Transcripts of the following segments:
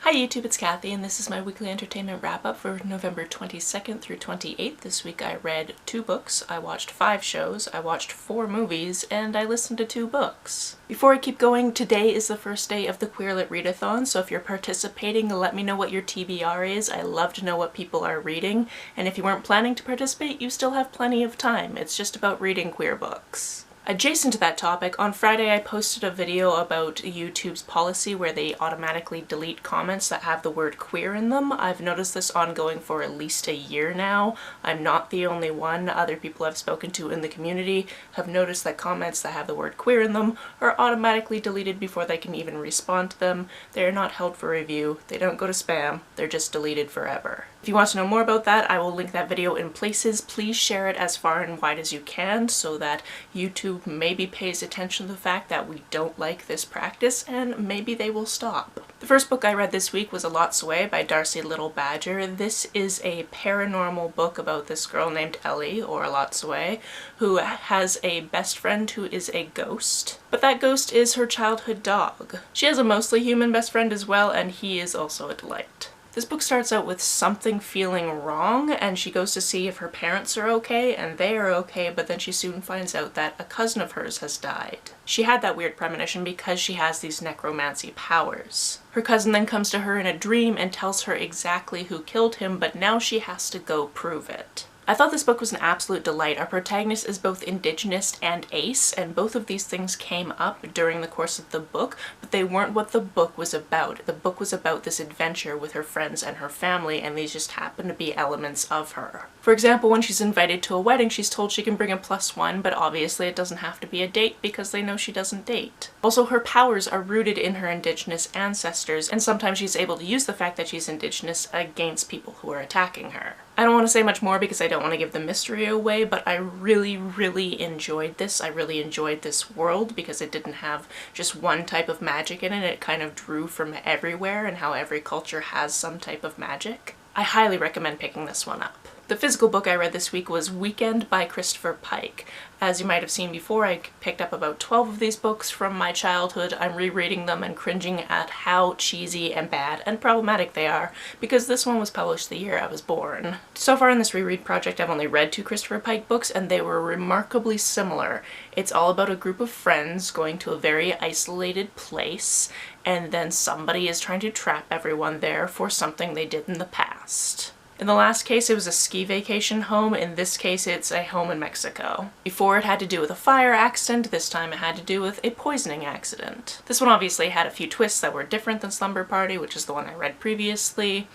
Hi YouTube, it's Kathy, and this is my weekly entertainment wrap-up for November 22nd through 28th. This week I read 2 books, I watched 5 shows, I watched 4 movies, and I listened to 2 books. Before I keep going, today is the first day of the Queer Lit Readathon, so if you're participating, let me know what your TBR is. I love to know what people are reading, and if you weren't planning to participate, you still have plenty of time. It's just about reading queer books. Adjacent to that topic, on Friday I posted a video about YouTube's policy where they automatically delete comments that have the word queer in them. I've noticed this ongoing for at least a year now. I'm not the only one. Other people I've spoken to in the community have noticed that comments that have the word queer in them are automatically deleted before they can even respond to them. They are not held for review. They don't go to spam. They're just deleted forever. If you want to know more about that, I will link that video in places. Please share it as far and wide as you can so that YouTube maybe pays attention to the fact that we don't like this practice, and maybe they will stop. The first book I read this week was Elatsoe by Darcie Little Badger. This is a paranormal book about this girl named Ellie, or Elatsoe, who has a best friend who is a ghost. But that ghost is her childhood dog. She has a mostly human best friend as well, and he is also a delight. This book starts out with something feeling wrong, and she goes to see if her parents are okay, and they are okay, but then she soon finds out that a cousin of hers has died. She had that weird premonition because she has these necromancy powers. Her cousin then comes to her in a dream and tells her exactly who killed him, but now she has to go prove it. I thought this book was an absolute delight. Our protagonist is both Indigenous and ace, and both of these things came up during the course of the book, but they weren't what the book was about. The book was about this adventure with her friends and her family, and these just happen to be elements of her. For example, when she's invited to a wedding, she's told she can bring a +1, but obviously it doesn't have to be a date because they know she doesn't date. Also, her powers are rooted in her Indigenous ancestors, and sometimes she's able to use the fact that she's Indigenous against people who are attacking her. I don't want to say much more because I don't want to give the mystery away, but I really enjoyed this. I really enjoyed this world because it didn't have just one type of magic in it. It kind of drew from everywhere and how every culture has some type of magic. I highly recommend picking this one up. The physical book I read this week was Weekend by Christopher Pike. As you might have seen before, I picked up about 12 of these books from my childhood. I'm rereading them and cringing at how cheesy and bad and problematic they are, because this one was published the year I was born. So far in this reread project, I've only read 2 Christopher Pike books, and they were remarkably similar. It's all about a group of friends going to a very isolated place, and then somebody is trying to trap everyone there for something they did in the past. In the last case, it was a ski vacation home. In this case, it's a home in Mexico. Before, it had to do with a fire accident. This time, it had to do with a poisoning accident. This one obviously had a few twists that were different than Slumber Party, which is the one I read previously.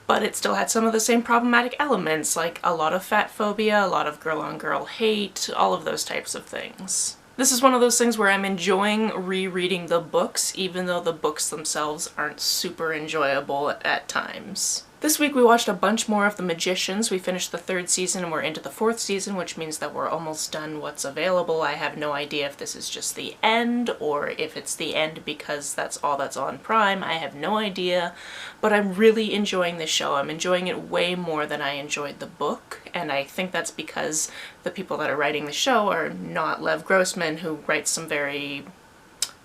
But it still had some of the same problematic elements, like a lot of fat phobia, a lot of girl-on-girl hate, all of those types of things. This is one of those things where I'm enjoying rereading the books, even though the books themselves aren't super enjoyable at times. This week we watched a bunch more of The Magicians. We finished the 3rd season and we're into the 4th season, which means that we're almost done what's available. I have no idea if this is just the end or if it's the end because that's all that's on Prime. I have no idea, but I'm really enjoying this show. I'm enjoying it way more than I enjoyed the book, and I think that's because the people that are writing the show are not Lev Grossman, who writes some very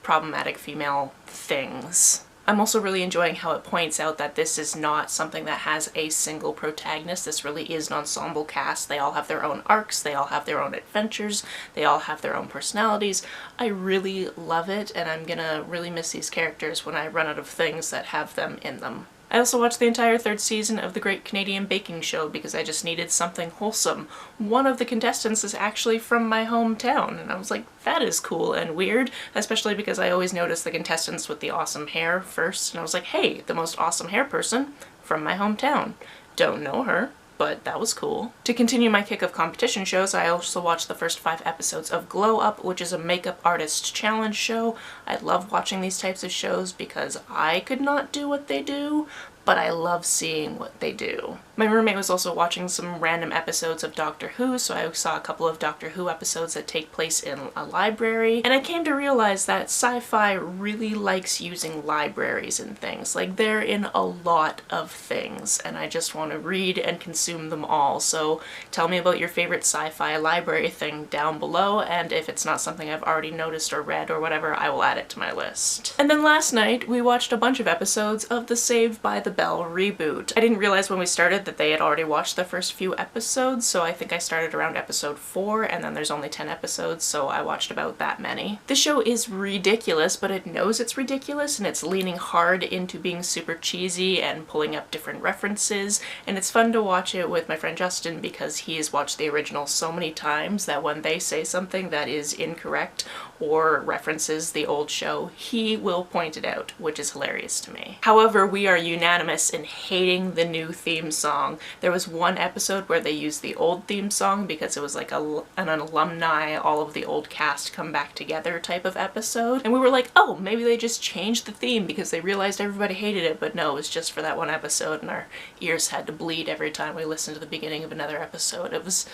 problematic female things. I'm also really enjoying how it points out that this is not something that has a single protagonist. This really is an ensemble cast. They all have their own arcs, they all have their own adventures, they all have their own personalities. I really love it, and I'm gonna really miss these characters when I run out of things that have them in them. I also watched the entire 3rd season of the Great Canadian Baking Show because I just needed something wholesome. One of the contestants is actually from my hometown, and I was like, that is cool and weird, especially because I always notice the contestants with the awesome hair first, and I was like, hey, the most awesome hair person from my hometown. Don't know her, but that was cool. To continue my kick of competition shows, I also watched the first 5 episodes of Glow Up, which is a makeup artist challenge show. I love watching these types of shows because I could not do what they do, but I love seeing what they do. My roommate was also watching some random episodes of Doctor Who, so I saw a couple of Doctor Who episodes that take place in a library, and I came to realize that sci-fi really likes using libraries and things. Like, they're in a lot of things, and I just want to read and consume them all. So tell me about your favorite sci-fi library thing down below, and if it's not something I've already noticed or read or whatever, I will add it to my list. And then last night we watched a bunch of episodes of the Saved by the Bell reboot. I didn't realize when we started that they had already watched the first few episodes, so I think I started around episode 4, and then there's only 10 episodes, so I watched about that many. This show is ridiculous, but it knows it's ridiculous, and it's leaning hard into being super cheesy and pulling up different references, and it's fun to watch it with my friend Justin because he has watched the original so many times that when they say something that is incorrect or references the old show, he will point it out, which is hilarious to me. However, we are unanimous in hating the new theme song. There was one episode where they used the old theme song because it was like an alumni, all of the old cast come back together type of episode, and we were like, oh, maybe they just changed the theme because they realized everybody hated it, but no, it was just for that one episode, and our ears had to bleed every time we listened to the beginning of another episode. It was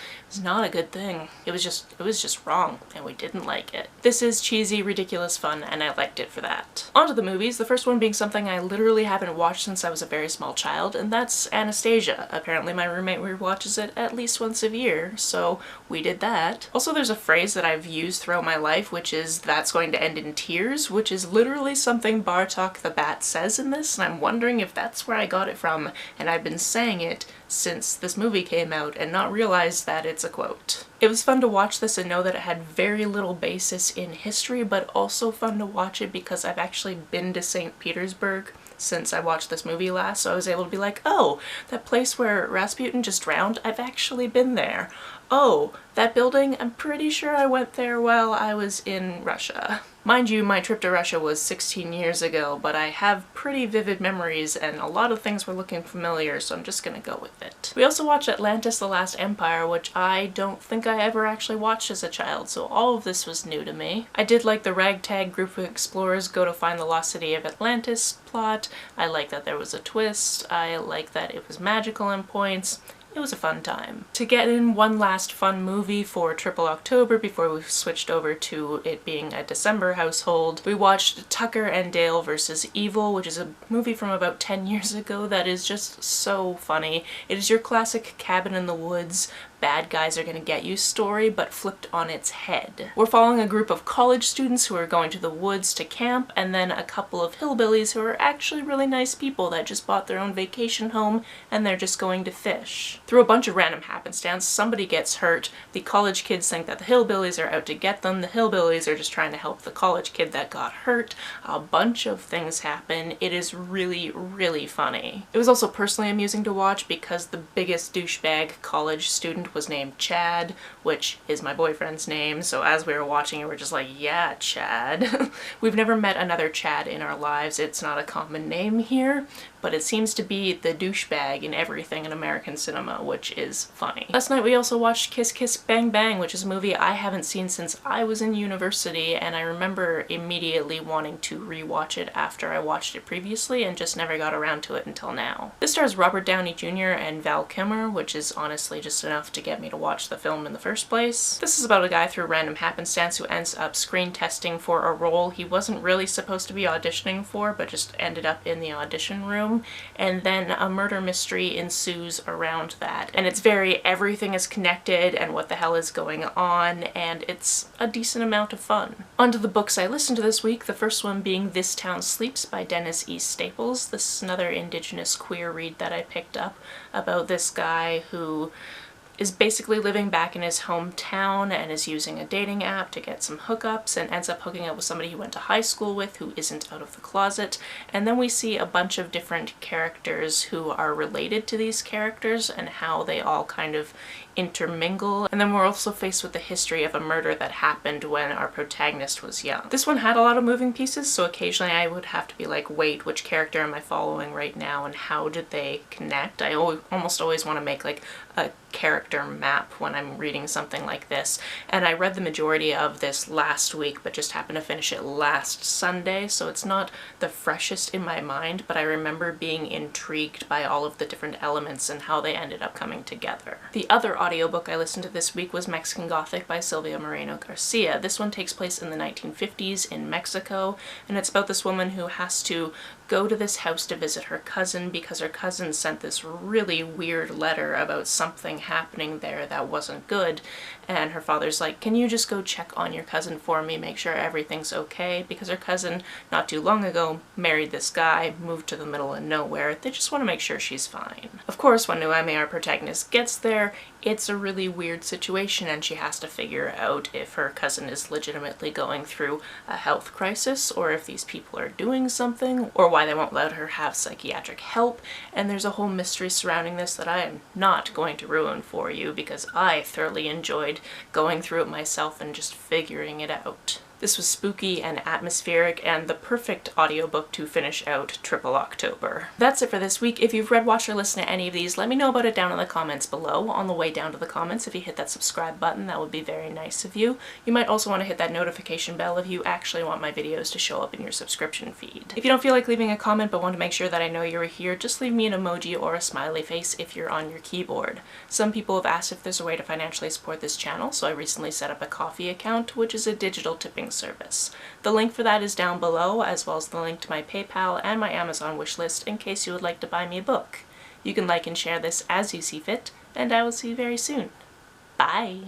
not a good thing. It was just wrong, and we didn't like it. This is cheesy, ridiculous fun, and I liked it for that. On to the movies, the first one being something I literally haven't watched since I was a very small child, and that's Anastasia. Apparently my roommate rewatches it at least once a year, so we did that. Also, there's a phrase that I've used throughout my life, which is "that's going to end in tears," which is literally something Bartok the Bat says in this, and I'm wondering if that's where I got it from, and I've been saying it since this movie came out and not realized that it's a quote. It was fun to watch this and know that it had very little basis in history, but also fun to watch it because I've actually been to St. Petersburg since I watched this movie last, so I was able to be like, oh, that place where Rasputin just drowned, I've actually been there. Oh, that building, I'm pretty sure I went there while I was in Russia. Mind you, my trip to Russia was 16 years ago, but I have pretty vivid memories and a lot of things were looking familiar, so I'm just gonna go with it. We also watched Atlantis: The Last Empire, which I don't think I ever actually watched as a child, so all of this was new to me. I did like the ragtag group of explorers go to find the lost city of Atlantis plot. I like that there was a twist. I like that it was magical in points. It was a fun time. To get in one last fun movie for Triple October before we switched over to it being a December household, we watched Tucker and Dale vs. Evil, which is a movie from about 10 years ago that is just so funny. It is your classic cabin in the woods, bad guys are gonna get you story, but flipped on its head. We're following a group of college students who are going to the woods to camp, and then a couple of hillbillies who are actually really nice people that just bought their own vacation home and they're just going to fish. Through a bunch of random happenstance, somebody gets hurt, the college kids think that the hillbillies are out to get them, the hillbillies are just trying to help the college kid that got hurt, a bunch of things happen. It is really, really funny. It was also personally amusing to watch because the biggest douchebag college student was named Chad, which is my boyfriend's name, so as we were watching it, we're just like, yeah, Chad. We've never met another Chad in our lives. It's not a common name here, but it seems to be the douchebag in everything in American cinema, which is funny. Last night we also watched Kiss Kiss Bang Bang, which is a movie I haven't seen since I was in university, and I remember immediately wanting to rewatch it after I watched it previously and just never got around to it until now. This stars Robert Downey Jr. and Val Kilmer, which is honestly just enough to get me to watch the film in the first place. This is about a guy through random happenstance who ends up screen testing for a role he wasn't really supposed to be auditioning for, but just ended up in the audition room, and then a murder mystery ensues around that. And it's very everything is connected and what the hell is going on, and it's a decent amount of fun. On to the books I listened to this week, the first one being This Town Sleeps by Dennis E. Staples. This is another Indigenous queer read that I picked up about this guy who is basically living back in his hometown and is using a dating app to get some hookups and ends up hooking up with somebody he went to high school with who isn't out of the closet. And then we see a bunch of different characters who are related to these characters and how they all kind of intermingle. And then we're also faced with the history of a murder that happened when our protagonist was young. This one had a lot of moving pieces, so occasionally I would have to be like, wait, which character am I following right now and how did they connect? I almost always want to make like a character map when I'm reading something like this. And I read the majority of this last week, but just happened to finish it last Sunday, so it's not the freshest in my mind, but I remember being intrigued by all of the different elements and how they ended up coming together. The other audiobook I listened to this week was Mexican Gothic by Silvia Moreno-Garcis. This one takes place in the 1950s in Mexico, and it's about this woman who has to go to this house to visit her cousin because her cousin sent this really weird letter about something happening there that wasn't good, and her father's like, can you just go check on your cousin for me, make sure everything's okay, because her cousin not too long ago married this guy, moved to the middle of nowhere. They just want to make sure she's fine. Of course, when Noemi, our protagonist, gets there, it's a really weird situation and she has to figure out if her cousin is legitimately going through a health crisis, or if these people are doing something, or why they won't let her have psychiatric help, and there's a whole mystery surrounding this that I am not going to ruin for you because I thoroughly enjoyed going through it myself and just figuring it out. This was spooky and atmospheric and the perfect audiobook to finish out Triple October. That's it for this week. If you've read, watched, or listened to any of these, let me know about it down in the comments below. On the way down to the comments, if you hit that subscribe button, that would be very nice of you. You might also want to hit that notification bell if you actually want my videos to show up in your subscription feed. If you don't feel like leaving a comment but want to make sure that I know you're here, just leave me an emoji or a smiley face if you're on your keyboard. Some people have asked if there's a way to financially support this channel, so I recently set up a Ko-fi account, which is a digital tipping service. The link for that is down below, as well as the link to my PayPal and my Amazon wishlist in case you would like to buy me a book. You can like and share this as you see fit, and I will see you very soon. Bye!